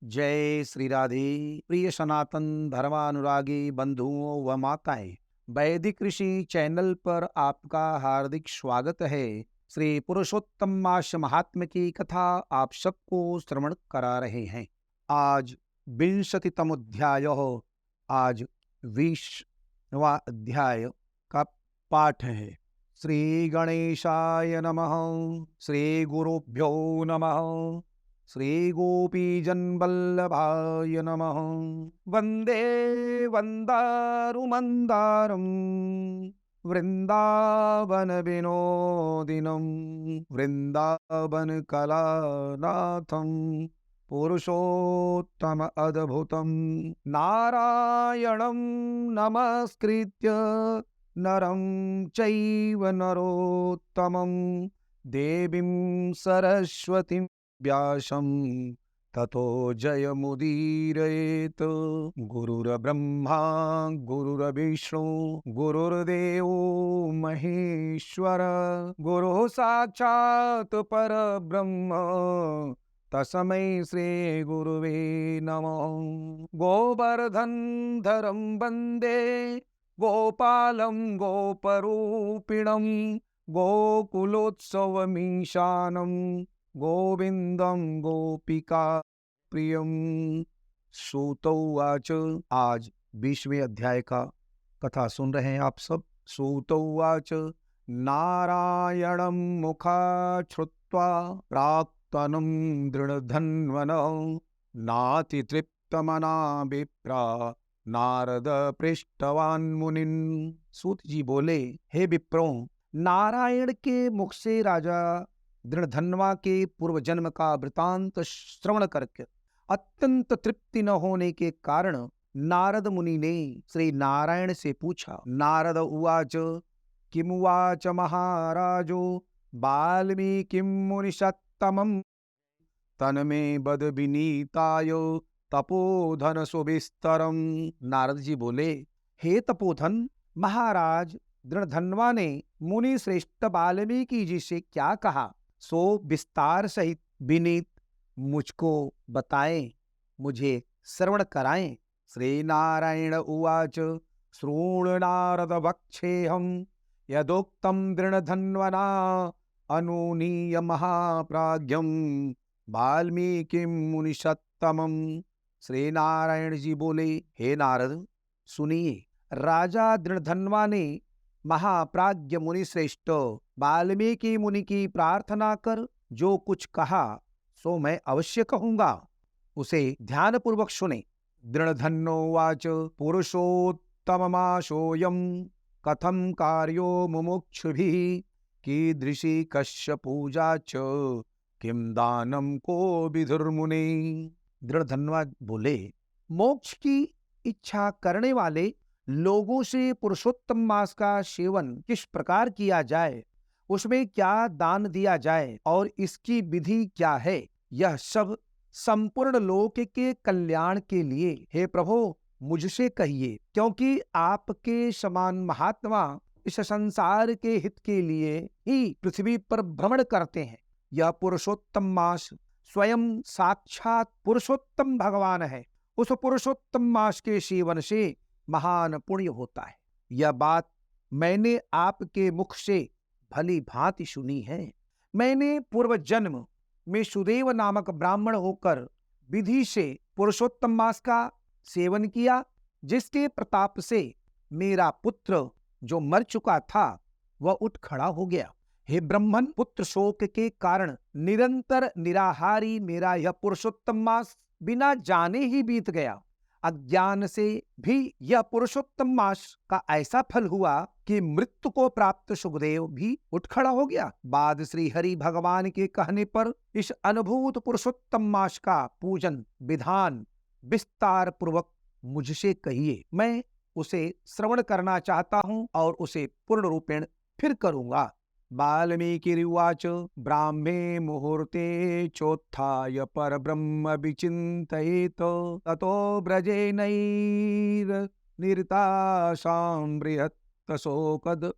जय श्री राधे। प्रिय सनातन धर्मानुरागी बंधुओं व माताएं, वैदिक ऋषि चैनल पर आपका हार्दिक स्वागत है। श्री पुरुषोत्तम मास महात्म्य की कथा आप सबको श्रवण करा रहे हैं। आज विंशतितम अध्याय, आज 20वां अध्याय का पाठ है। श्री गणेशाय नमः। श्री गुरुभ्यो नमः। श्री गोपीजन वल्लभाय नमः। वंदे वंदारुमंदारम वृंदावन विनोदिनम वृंदावन कलानाथम पुरुषोत्तम अद्भुतम नारायणं नमस्कृत्य नरं चैव नरोत्तमं देवीं सरस्वतीं व्यासं ततो जयमुदीरयेत्। गुरुर्ब्रह्मा गुरुर्विष्णु गुरुर्देवो महेश्वर गुरुः साक्षात् परब्रह्म तस्मै श्री गुरुवे नमः। गोवर्धनधरं वन्दे गोपालं गोपरूपिणं गोकुलोत्सवमीशानं गोविंदम गोपिका प्रियम। सूत उवाच। आज 20वें अध्याय का कथा सुन रहे हैं आप सब। सूत उवाच। नारायणं मुखाच्छ्रुत्वा प्राक्तनं दृढधन्वनः नातितृप्तमना विप्रा नारद पृष्ठवान् मुनिन्। सूत जी बोले, हे विप्रों, नारायण के मुख से राजा दृढ़धन्वा के पूर्व जन्म का वृतांत श्रवण करके अत्यंत तृप्ति न होने के कारण नारद मुनि ने श्री नारायण से पूछा। नारद उवाच। किमुवाच महाराजो वाल्मीकिं मुनिषत्तमं तन्मे बद विनीताय तपोधन सुविस्तरम। नारद जी बोले, हे तपोधन, महाराज दृढ़धन्वा ने मुनि श्रेष्ठ वाल्मीकि जी से क्या कहा, सो विस्तार सहित विनीत मुझको बताएं, मुझे श्रवण कराएं। श्री नारायण उवाच। श्रृणु नारद वक्षेऽहं यदोक्तं दृढधन्वना अनुनीय महाप्राज्ञं वाल्मीकिं मुनिषत्तमं। श्री नारायण जी बोले, हे नारद, सुनिए, राजा दृढ़धन्वा ने महाप्राज्ञ मुनि श्रेष्ठ वाल्मीकि मुनि की प्रार्थना कर जो कुछ कहा सो मैं अवश्य कहूंगा, उसे ध्यान पूर्वक सुने। दृढ़धन्नोवाच। पुरुषोत्तममाशोऽयं कथं कार्यो मुमुक्षुभिः कीदृशी कस्य पूजा च किं दानं को विधुर्मुने। दृढ़धन्वा बोले, मोक्ष की इच्छा करने वाले लोगों से पुरुषोत्तम मास का सेवन किस प्रकार किया जाए, उसमें क्या दान दिया जाए और इसकी विधि क्या है, यह सब संपूर्ण लोक के कल्याण के लिए हे प्रभु मुझसे कहिए, क्योंकि आपके समान महात्मा इस संसार के हित के लिए ही पृथ्वी पर भ्रमण करते हैं। यह पुरुषोत्तम मास स्वयं साक्षात पुरुषोत्तम भगवान है। उस पुरुषोत्तम मास के सेवन से महान पुण्य होता है। यह बात मैंने आपके मुख से भली भांति सुनी है। मैंने पूर्व जन्म में सुदेव नामक ब्राह्मण होकर विधि से पुरुषोत्तम मास का सेवन किया, जिसके प्रताप से मेरा पुत्र जो मर चुका था वह उठ खड़ा हो गया। हे ब्रह्मन, पुत्र शोक के कारण निरंतर निराहारी मेरा यह पुरुषोत्तम मास बिना जाने ही बीत गया। अज्ञान से भी यह पुरुषोत्तम मास का ऐसा फल हुआ कि मृत्यु को प्राप्त सुखदेव भी उठ खड़ा हो गया। बाद श्री हरि भगवान के कहने पर इस अनुभूत पुरुषोत्तम मास का पूजन विधान विस्तार पूर्वक मुझसे कहिए, मैं उसे श्रवण करना चाहता हूं और उसे पूर्ण रूपेण फिर करूंगा। वाल्मीकिरुवाच। ब्राह्मे मुहूर्ते चोत्थाय परब्रह्म विचिन्तयेत् ततो व्रजेनैर्निरतासां बृहत्तशोकद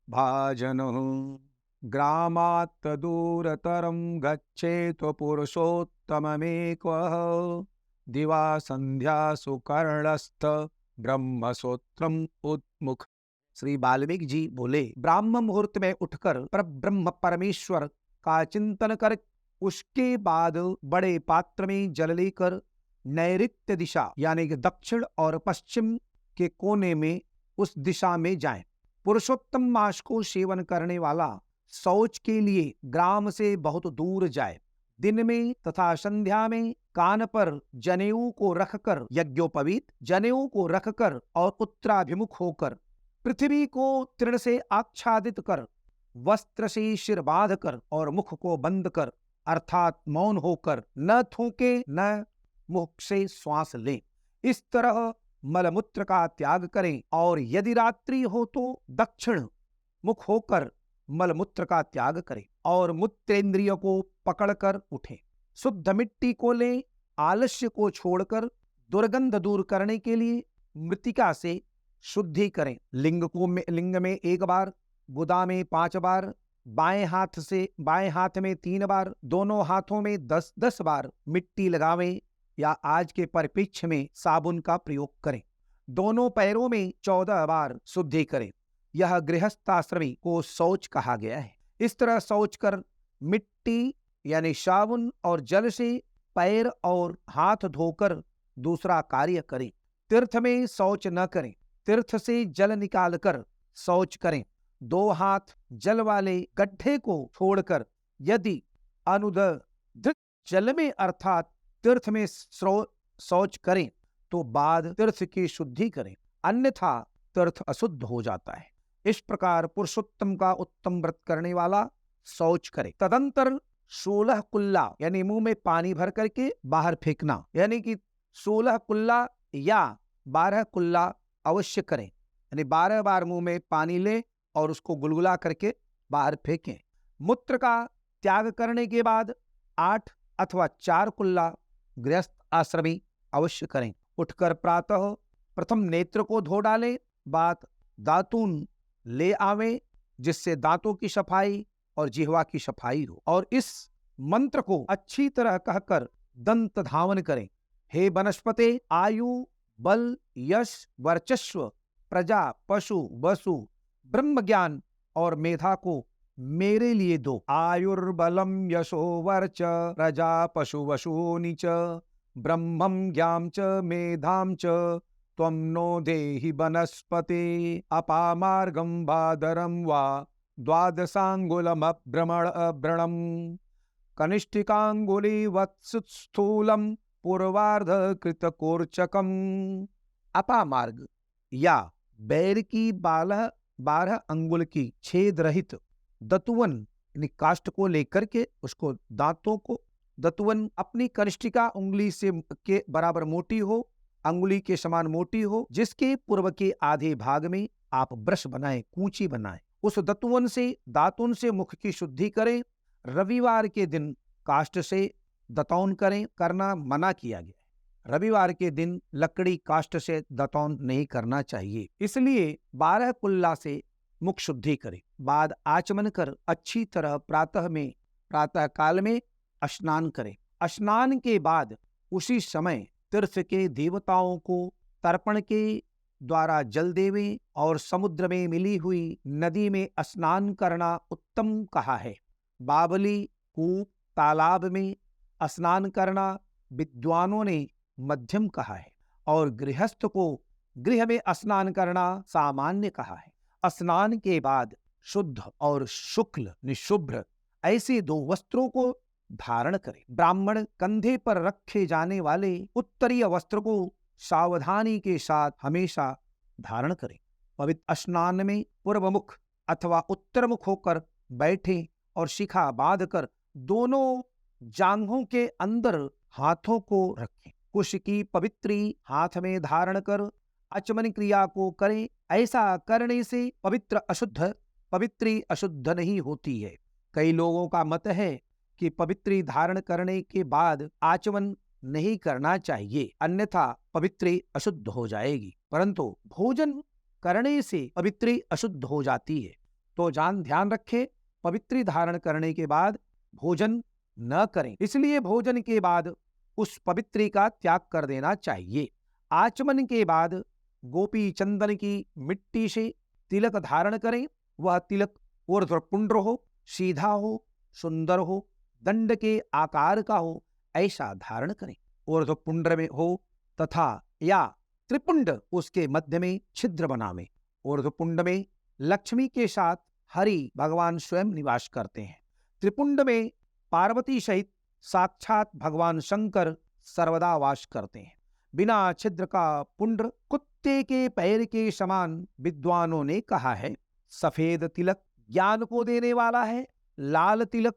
भाजनः ग्रामात् दूरतरं गच्छेत् पुरुषोत्तममेकः दिवा संध्या सुकर्णस्थ ब्रह्मसूत्रम उन्मुख। श्री वाल्मीकि जी बोले, ब्राह्म मुहूर्त में उठकर परब्रह्म परमेश्वर का चिंतन कर उसके बाद बड़े पात्र में जल लेकर नैऋत्य दिशा यानी कि दक्षिण और पश्चिम के कोने में उस दिशा में जाएं। पुरुषोत्तम मास को सेवन करने वाला शौच के लिए ग्राम से बहुत दूर जाए। दिन में तथा संध्या में कान पर जनेऊ को रखकर, यज्ञोपवीत जनेऊ को रखकर और उत्तराभिमुख होकर पृथ्वी को तृण से आच्छादित कर, वस्त्र से सिर बांध कर और मुख को बंद कर अर्थात मौन होकर न थूके न मुख से श्वास लें। इस तरह मलमूत्र का त्याग करें और यदि रात्रि हो तो दक्षिण मुख होकर मलमूत्र का त्याग करें और मूत्रेंद्रिय को पकड़कर उठें। शुद्ध मिट्टी को लें। आलस्य को छोड़कर दुर्गंध दूर करने के लिए मृतिका से शुद्धि करें। लिंग में 1 बार, गुदा में 5 बार, बाएं हाथ में 3 बार, दोनों हाथों में 10-10 बार मिट्टी लगावें या आज के परिप्रेक्ष्य में साबुन का प्रयोग करें। दोनों पैरों में 14 बार शुद्धि करें। यह गृहस्थाश्रमी को शौच कहा गया है। इस तरह शौच कर मिट्टी यानी साबुन और जल से पैर और हाथ धोकर दूसरा कार्य करें। तीर्थ में शौच न करें। तीर्थ से जल निकालकर शौच करें। 2 हाथ जल वाले गड्ढे को छोड़कर यदि अनुदृत जल में अर्थात तीर्थ में शौच करें तो बाद तीर्थ की शुद्धि करें, अन्यथा तीर्थ अशुद्ध हो जाता है। इस प्रकार पुरुषोत्तम का उत्तम व्रत करने वाला शौच करे। तदंतर 16 कुल्ला यानी मुंह में पानी भर करके बाहर फेंकना, यानी कि 16 कुल्ला या 12 कुल्ला अवश्य करें, यानी 12 बार मुंह में पानी ले और उसको गुलगुला करके बाहर फेंकें। मूत्र का त्याग करने के बाद 8 अथवा 4 कुल्ला गृहस्थ आश्रमी अवश्य करें। उठकर प्रातः प्रथम नेत्र को धो डालें, बाद दातून ले आवें जिससे दांतों की सफाई और जिह्वा की सफाई हो, और इस मंत्र को अच्छी तरह कहकर दंत धावन करें। हे वनस्पते, आयु बल यश वर्चस्व प्रजा पशु वसु ब्रह्म ज्ञान और मेधा को मेरे लिए दो। आयुर्बलम यशो वर्च प्रजा पशु वशूनि च ब्रह्मं ज्ञाम च मेधाम च त्वं नो देहि वनस्पते। अपामार्गं बादरं वा द्वादशांगुलमभ्रमणं कनिष्ठिकांगुलिवत्स्थूलं पूर्वार्धकृतकोर्चकम्। अपामार्ग या बैर की 12 अंगुल की छेद रहित दतुवन यानी काष्ठ को लेकर के उसको दांतों को, दतुवन अपनी कनिष्ठिका उंगली से के बराबर मोटी हो, अंगुली के समान मोटी हो, जिसके पूर्व के आधे भाग में आप ब्रश बनाएं, कूंची बनाएं। उस दतुवन से दातुन से मुख की शुद्धि करें। रविवार के दिन काष्ठ से दतौन करना मना किया गया है। रविवार के दिन लकड़ी काष्ठ से दतौन नहीं करना चाहिए, इसलिए 12 कुल्ला से मुख शुद्धि करें। बाद आचमन कर अच्छी तरह प्रातः काल में स्नान करें। स्नान के बाद उसी समय तीर्थ के देवताओं को तर्पण के द्वारा जल देवें और समुद्र में मिली हुई नदी में स्नान करना उत्तम कहा है। बावली, कूप, तालाब में स्नान करना विद्वानों ने मध्यम कहा है और गृहस्थ को गृह में स्नान करना सामान्य कहा है। स्नान के बाद शुद्ध और शुक्ल निशुभ्र ऐसे 2 वस्त्रों को धारण करें। ब्राह्मण कंधे पर रखे जाने वाले उत्तरीय वस्त्र को सावधानी के साथ हमेशा धारण करें। पवित्र स्नान में पूर्व मुख अथवा उत्तर मुख होकर बैठें और शिखा बांधकर दोनों जांघों के अंदर हाथों को रखें। कुश की पवित्री हाथ में धारण कर आचमन क्रिया को करें। ऐसा करने से पवित्री अशुद्ध नहीं होती है। कई लोगों का मत है कि पवित्री धारण करने के बाद आचमन नहीं करना चाहिए, अन्यथा पवित्री अशुद्ध हो जाएगी, परंतु भोजन करने से पवित्री अशुद्ध हो जाती है। तो ध्यान रखें, पवित्री धारण करने के बाद भोजन न करें। इसलिए भोजन के बाद उस पवित्री का त्याग कर देना चाहिए। आचमन के बाद गोपी चंदन की मिट्टी से तिलक धारण करें। वह तिलक ऊर्ध्वपुंड्र हो, सीधा हो, सुंदर हो, दंड के आकार का हो, ऐसा धारण करें। ऊर्ध्वपुंड्र में हो तथा या त्रिपुंड उसके मध्य में छिद्र बनावें। ऊर्ध्वपुंड में लक्ष्मी के साथ हरि भगवान स्वयं निवास करते हैं। त्रिपुंड में पार्वती सहित साक्षात भगवान शंकर सर्वदा वास करते हैं। बिना छिद्र का पुंड कुत्ते के पैर के समान विद्वानों ने कहा है। सफेद तिलक ज्ञान को देने वाला है, लाल तिलक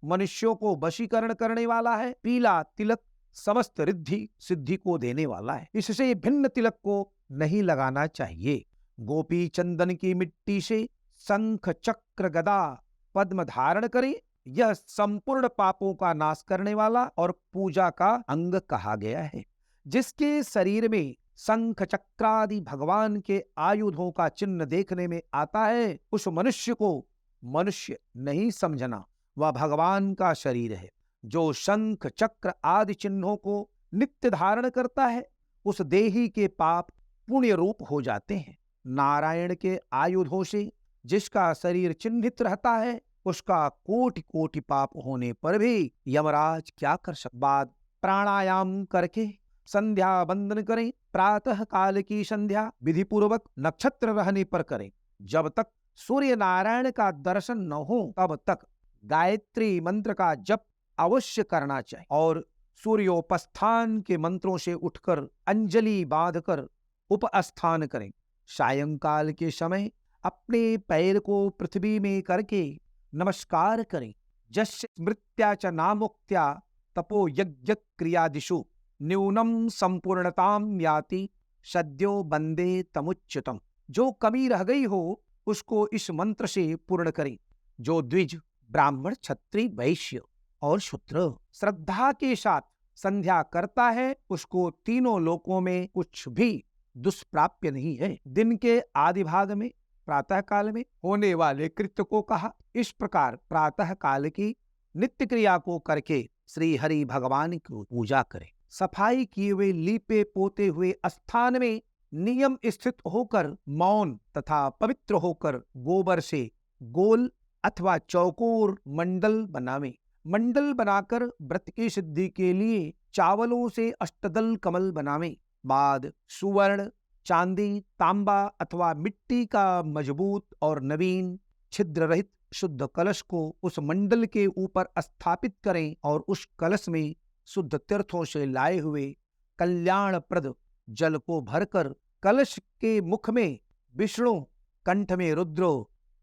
मनुष्यों को वशीकरण करने वाला है, पीला तिलक समस्त रिद्धि सिद्धि को देने वाला है। इससे भिन्न तिलक को नहीं लगाना चाहिए। गोपी चंदन की मिट्टी से शंख चक्र गदा पद्म धारण करें। यह संपूर्ण पापों का नाश करने वाला और पूजा का अंग कहा गया है। जिसके शरीर में शंख चक्रादि भगवान के आयुधों का चिन्ह देखने में आता है, उस मनुष्य को मनुष्य नहीं समझना, वह भगवान का शरीर है। जो शंख चक्र आदि चिन्हों को नित्य धारण करता है, उस देही के पाप पुण्य रूप हो जाते हैं। नारायण के आयुधों से जिसका शरीर चिन्हित रहता है, उसका कोटि कोटि पाप होने पर भी यमराज क्या कर सकते। बाद प्राणायाम करके संध्या बंदन करें। प्रातः काल की संध्या विधि पूर्वक नक्षत्र रहने पर करें। जब तक सूर्य नारायण का दर्शन न हो तब तक गायत्री मंत्र का जप अवश्य करना चाहिए और सूर्योपस्थान के मंत्रों से उठकर अंजलि बांधकर उपस्थान करें। सायंकाल के समय अपने पैर को पृथ्वी में करके नमस्कार करें। जस्य स्मृत्या च नामुक्त्या तपो यज्ञ क्रियादिषु न्यूनम संपूर्णताम याति सद्यो बंदे तमुच्युतम। जो कमी रह गई हो उसको इस मंत्र से पूर्ण करें। जो द्विज ब्राह्मण क्षत्रिय वैश्य और शूद्र श्रद्धा के साथ संध्या करता है, उसको तीनों लोकों में कुछ भी दुष्प्राप्य नहीं है। दिन के आदि भाग में प्रातः काल में होने वाले कृत्य को कहा। इस प्रकार प्रातः काल की नित्य क्रिया को करके श्री हरि भगवान की पूजा करें। सफाई किए हुए लीपे पोते हुए स्थान में नियम स्थित होकर मौन तथा पवित्र होकर गोबर से गोल अथवा चौकोर मंडल बनावें। मंडल बनाकर व्रत की सिद्धि के लिए चावलों से अष्टदल कमल बनावें। बाद सुवर्ण, चांदी, तांबा अथवा मिट्टी का मजबूत और नवीन छिद्र रहित शुद्ध कलश को उस मंडल के ऊपर स्थापित करें और उस कलश में शुद्ध तीर्थों से लाए हुए कल्याणप्रद जल को भरकर कलश के मुख में विष्णु, कंठ में रुद्र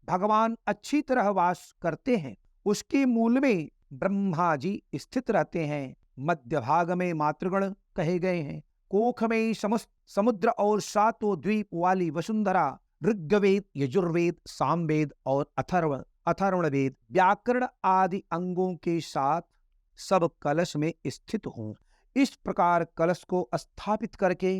भगवान अच्छी तरह वास करते हैं। उसके मूल में ब्रह्मा जी स्थित रहते हैं। मध्य भाग में मातृगण कहे गए हैं। कोख में समस्त समुद्र और सातों द्वीप वाली वसुंधरा, ऋग्वेद, यजुर्वेद, सामवेद और अथर्वण वेद व्याकरण आदि अंगों के साथ सब कलश में स्थित हों। इस प्रकार कलश को स्थापित करके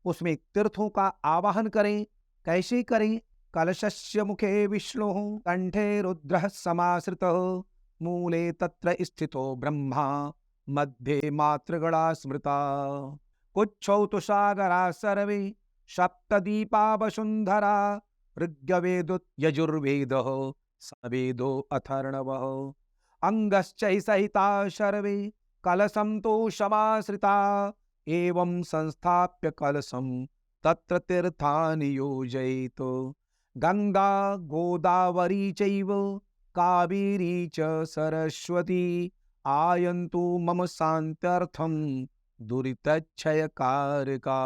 उसमें तीर्थों का आवाहन करें। कैसे करें? कलशस्य मुखे विष्णु कंठे रुद्रः समाश्रितः मूले तत्र स्थितो ब्रह्मा मध्ये मातृगणा स्मृता कुच्छौ तु सागरा सर्वे सप्तदीपा वसुंधरा ऋग्वेदो यजुर्वेदः सामवेदो अथर्वणः अंगश्चै सहिता सर्वे कलशं तु समाश्रिता एवं संस्थाप्य कलशं तत्र तीर्थानि योजयेत् गंगा गोदावरी चैव कावेरी च सरस्वती आयन्तु मम शान्त्यर्थं दुरितक्षयकारका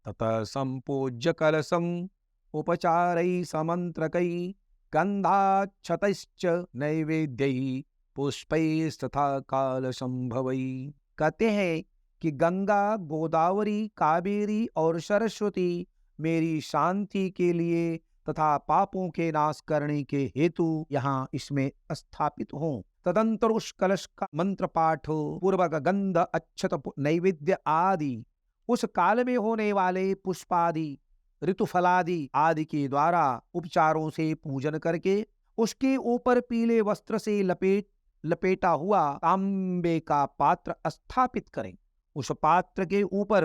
ततः संपूज्य कलशम् उपचारैः समन्त्रकैः गन्धाक्षतैश्च नैवेद्यैः पुष्पैस्तथा कालसंभवैः। कहते हैं कि गंगा, गोदावरी, कावेरी और सरस्वती मेरी शांति के लिए तथा पापों के नाश करने के हेतु यहाँ इसमें स्थापित हों। तदंतर उस कलश का मंत्र पाठ, पूर्वक गंध, अक्षत, नैवेद्य आदि उस काल में होने वाले पुष्पादि, ऋतुफलादि आदि के द्वारा उपचारों से पूजन करके उसके ऊपर पीले वस्त्र से लपेट लपेटा हुआ तांबे का पात्र स्थापित करें। उस पात्र के ऊपर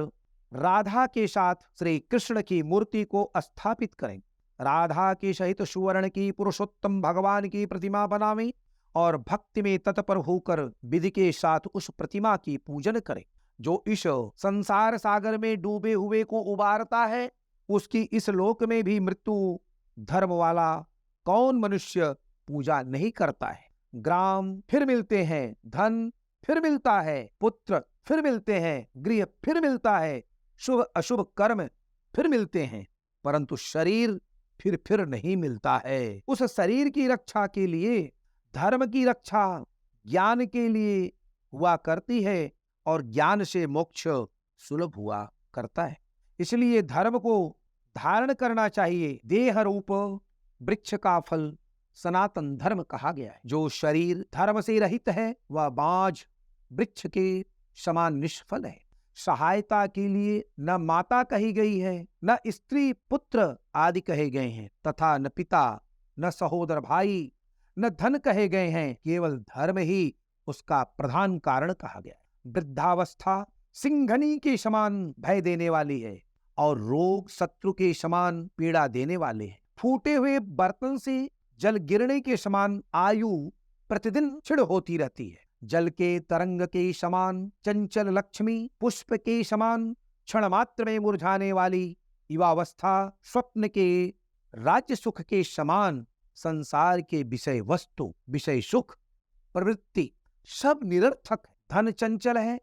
राधा के साथ श्री कृष्ण की मूर्ति को स्थापित करें। राधा के सहित सुवर्ण की पुरुषोत्तम भगवान की प्रतिमा बनावें और भक्ति में तत्पर होकर विधि के साथ उस प्रतिमा की पूजन करें। जो इस संसार सागर में डूबे हुए को उबारता है, उसकी इस लोक में भी मृत्यु धर्म वाला कौन मनुष्य पूजा नहीं करता है। ग्राम फिर मिलते हैं, धन फिर मिलता है, पुत्र फिर मिलते हैं, गृह फिर मिलता है, शुभ अशुभ कर्म फिर मिलते हैं, परंतु शरीर फिर नहीं मिलता है। उस शरीर की रक्षा के लिए धर्म की रक्षा ज्ञान के लिए हुआ करती है और ज्ञान से मोक्ष सुलभ हुआ करता है। इसलिए धर्म को धारण करना चाहिए। देह रूप वृक्ष का फल सनातन धर्म कहा गया है। जो शरीर धर्म से रहित है वह बांझ वृक्ष के समान निष्फल है। सहायता के लिए न माता कही गई है, न स्त्री पुत्र आदि कहे गए हैं, तथा न पिता, न सहोदर भाई, न धन कहे गए हैं। केवल धर्म ही उसका प्रधान कारण कहा गया है। वृद्धावस्था सिंघनी के समान भय देने वाली है और रोग शत्रु के समान पीड़ा देने वाले हैं। फूटे हुए बर्तन से जल गिरने के समान आयु प्रतिदिन क्षीण होती रहती है। जल के तरंग के समान चंचल लक्ष्मी, पुष्प के समान क्षण मात्र में मुरझाने वाली युवावस्था, स्वप्न के राज्य सुख के समान संसार के विषय वस्तु, विषय सुख, प्रवृत्ति सब निरर्थक है। धन चंचल है,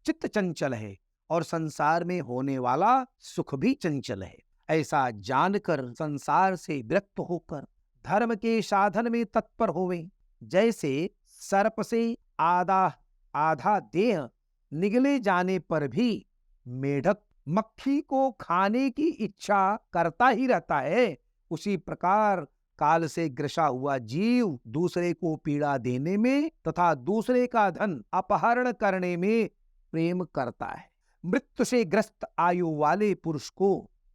चित्त चंचल है और संसार में होने वाला सुख भी चंचल है। ऐसा जानकर संसार से विरक्त होकर धर्म के साधन में तत्पर होवे। जैसे सर्प से आधा देह निगले जाने पर भी मेढक मक्खी को खाने की इच्छा करता ही रहता है, उसी प्रकार काल से ग्रसा हुआ जीव दूसरे को पीड़ा देने में तथा दूसरे का धन अपहरण करने में प्रेम करता है। मृत्यु से ग्रस्त आयु वाले पुरुष को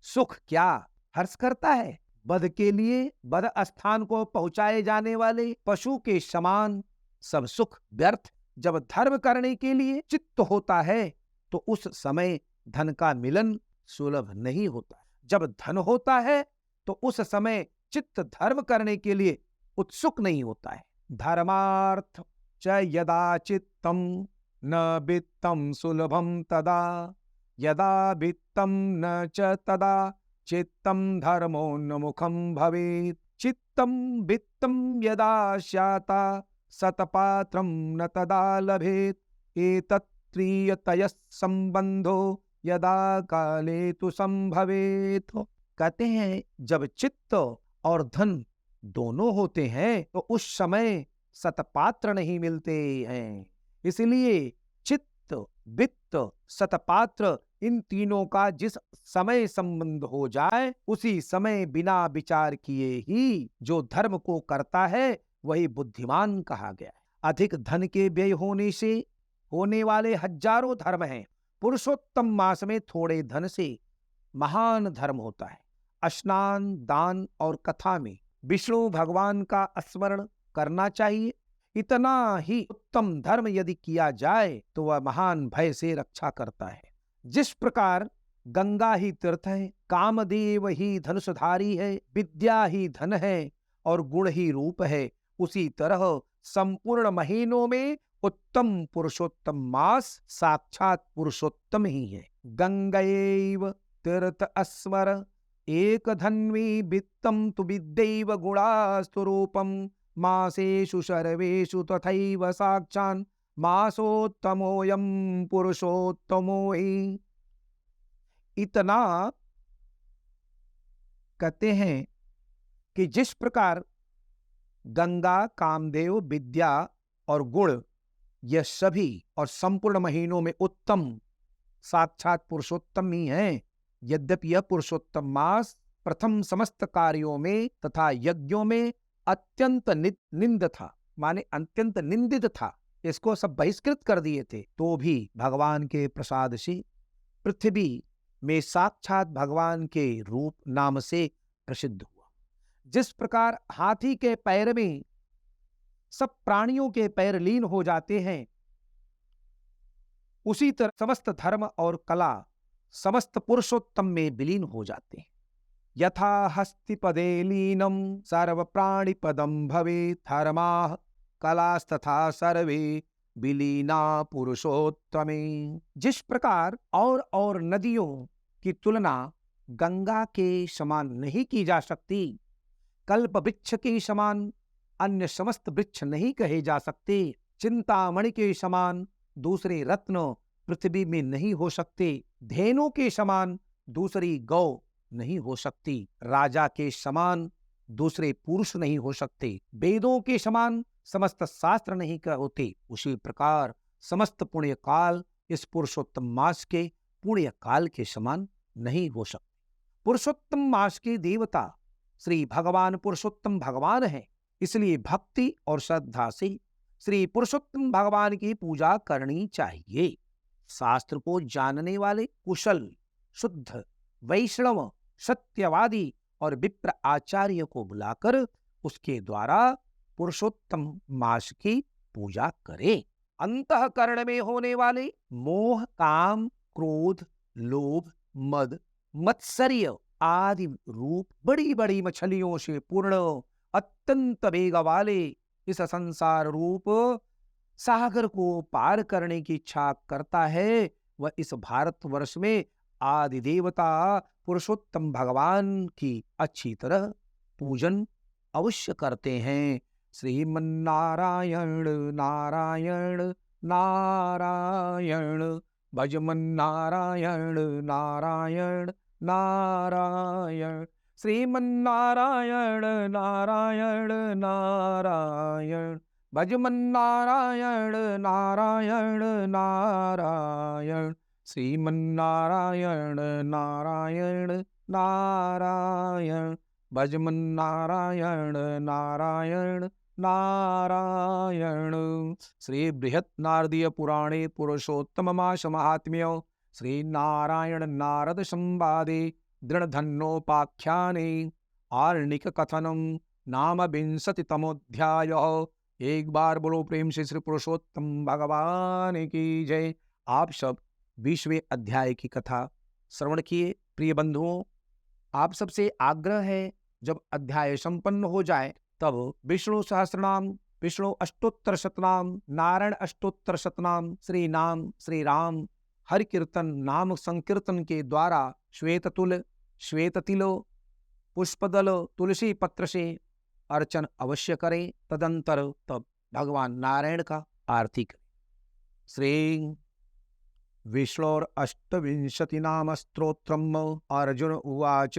सुख क्या हर्ष करता है। वध के लिए वध स्थान को पहुंचाए जाने वाले पशु के समान सब सुख व्यर्थ। जब धर्म करने के लिए चित्त होता है तो उस समय धन का मिलन सुलभ नहीं होता। जब धन होता है तो उस समय चित्त धर्म करने के लिए उत्सुक नहीं होता है। धर्मार्थ च यदा चित्तम न वित्तम सुलभम तदा, यदा वित्तम न च तदा चित्तम धर्मोन्मुखम भवेत्। चित्तम वित्तम यदा स्याता सतपात्रम न तदा लभेत्। एतत्त्रियतयः संबंधो यदा काले तु संभवेत्। कहते हैं जब चित्त और धन दोनों होते हैं तो उस समय सतपात्र नहीं मिलते हैं। इसलिए चित्त, वित्त, सतपात्र इन तीनों का जिस समय संबंध हो जाए उसी समय बिना विचार किए ही जो धर्म को करता है वही बुद्धिमान कहा गया है। अधिक धन के व्यय होने से होने वाले हजारों धर्म हैं। पुरुषोत्तम मास में थोड़े धन से महान धर्म होता है। स्नान, दान और कथा में विष्णु भगवान का स्मरण करना चाहिए। इतना ही उत्तम धर्म यदि किया जाए तो वह महान भय से रक्षा करता है। जिस प्रकार गंगा ही तीर्थ है, कामदेव ही धनुषधारी है, विद्या ही धन है और गुण ही रूप है, उसी तरह संपूर्ण महीनों में उत्तम पुरुषोत्तम मास साक्षात पुरुषोत्तम ही है। गंगैव तीर्थ अस्मर एक धन्वी वित्तम तु विद्यैव गुणास्तु रूपम मासेषु सर्वेषु तथैव साक्षान् मासोत्तमोऽयं पुरुषोत्तमो हि। इतना कहते हैं कि जिस प्रकार गंगा, कामदेव, विद्या और गुण यह सभी और संपूर्ण महीनों में उत्तम साक्षात पुरुषोत्तम ही हैं, यद्यपि यह पुरुषोत्तम मास प्रथम समस्त कार्यों में तथा यज्ञों में अत्यंत निंद था, माने अत्यंत निंदित था, इसको सब बहिष्कृत कर दिए थे, तो भी भगवान के प्रसाद से पृथ्वी में साक्षात भगवान के रूप नाम से प्रसिद्ध हुआ। जिस प्रकार हाथी के पैर में सब प्राणियों के पैर लीन हो जाते हैं, उसी तरह समस्त धर्म और कला समस्त पुरुषोत्तम में विलीन हो जाते हैं। यथा हस्तिपदे लीनम सर्व प्राणि पदम भवे धर्माः कलास्तथा सर्वे विलीना पुरुषोत्तमे। जिस प्रकार और नदियों की तुलना गंगा के समान नहीं की जा सकती, कल्प वृक्ष के समान अन्य समस्त वृक्ष नहीं कहे जा सकते, चिंतामणि के समान दूसरे रत्न पृथ्वी में नहीं हो सकते, धेनु के समान दूसरी गौ नहीं हो सकती, राजा के समान दूसरे पुरुष नहीं हो सकते, वेदों के समान समस्त शास्त्र नहीं होते, उसी प्रकार समस्त पुण्य काल इस पुरुषोत्तम मास के पुण्य काल के समान नहीं हो सकते। पुरुषोत्तम मास के देवता श्री भगवान पुरुषोत्तम भगवान हैं, इसलिए भक्ति और श्रद्धा से श्री पुरुषोत्तम भगवान की पूजा करनी चाहिए। शास्त्र को जानने वाले कुशल, शुद्ध, वैष्णव, सत्यवादी और विप्र आचार्य को बुलाकर उसके द्वारा पुरुषोत्तम मास की पूजा करें। अंतःकरण में होने वाले मोह, काम, क्रोध, लोभ, मद, मत्सर्य आदि रूप बड़ी बड़ी मछलियों से पूर्ण अत्यंत वेग वाले इस संसार रूप सागर को पार करने की इच्छा करता है, वह इस भारतवर्ष में आदि देवता पुरुषोत्तम भगवान की अच्छी तरह पूजन अवश्य करते हैं। श्रीमन्नारायण नारायण नारायण, भजमन नारायण नारायण नारायण, श्रीमन्नारायण नारायण नारायण, भजमन नारायण नारायण नारायण, श्रीमन्नारायण नारायण नारायण, भजमन नारायण नारायण नारायण। श्री बृहत् नारदीय पुराणे पुरुषोत्तम मास महात्म्य श्री नारायण नारद संवादे दृढ़धन्योपाख्याने आर्णिक कथनम नाम 20तमोऽध्यायः। एक बार बोलो प्रेम से श्री पुरुषोत्तम भगवान की जय। आप सब 20वें अध्याय की कथा श्रवण किए। प्रिय बंधुओं, आप सबसे आग्रह है, जब अध्याय संपन्न हो जाए तब विष्णु सहस्रनाम, विष्णु अष्टोत्तर शतनाम, नारायण अष्टोत्तर शतनाम, श्री नाम, श्री राम, हरि कीर्तन नाम संकीर्तन के द्वारा श्वेत तुल, श्वेत तिलो, पुष्पदल, तुलसी पत्र से अर्चन अवश्य करें। तदंतर तब भगवान नारायण का आरती करें। श्री विष्णोर अष्टविंशति नाम स्तोत्रम। अर्जुन उवाच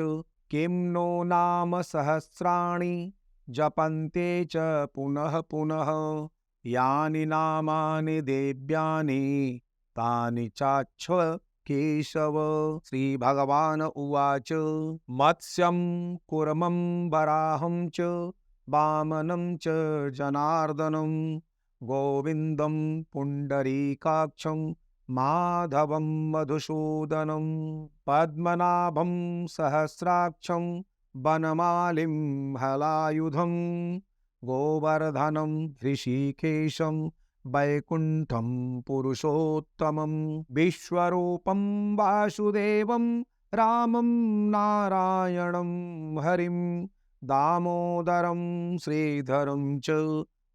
किं नो नाम सहस्राणि जपन्ते च पुनः पुनः, यानि नामानि देव्यानि तानि चाच्छ केशव। श्री भगवान उवाच मत्स्यं कूर्मं वराहं च वामनं च जनार्दनं, गोविन्दं पुण्डरीकाक्षं माधवं मधुसूदनं, पद्मनाभं सहस्राक्षं वनमालिं हलायुधं, गोवर्धनं ऋषिकेशं वैकुण्ठं पुरुषोत्तमं, विश्वरूपं वासुदेवं रामं नारायणं हरिं, दामोदरं श्रीधरं च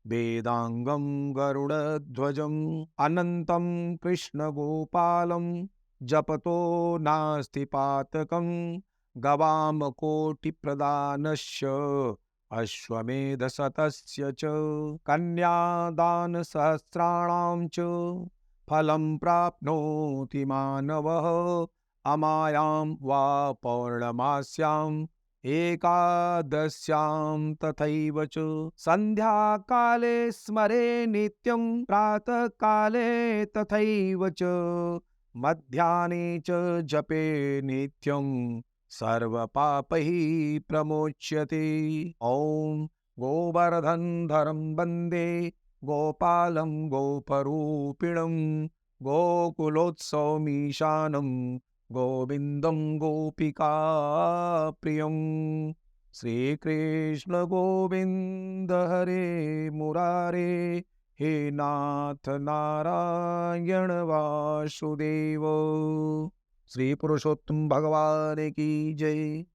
वेदांगं गरुडध्वजम्, अनन्तं कृष्णगोपालं जपतो नास्ति पातकं, गवाम कोटिप्रदानस्य अश्वमेधशतस्य च, कन्यादान सहस्राणां च फलं प्राप्नोति मानवः, अमायां वा पौर्णमास्यां एकादश्यां तथैव च, संध्याकाले स्मरे नित्यं प्रातःकाले तथैव च, मध्याह्ने च जपे नित्यं सर्वपापैः प्रमोच्यते। ॐ गोवर्धनधरं वन्दे गोपालं गोपरूपिणं, गोकुलोत्सवमीशानं गोविन्दं गोपिकाप्रियम्। श्री कृष्ण गोविंद हरे मुरारे, हे नाथ नारायण वासुदेव। श्री पुरुषोत्तम भगवान की जय।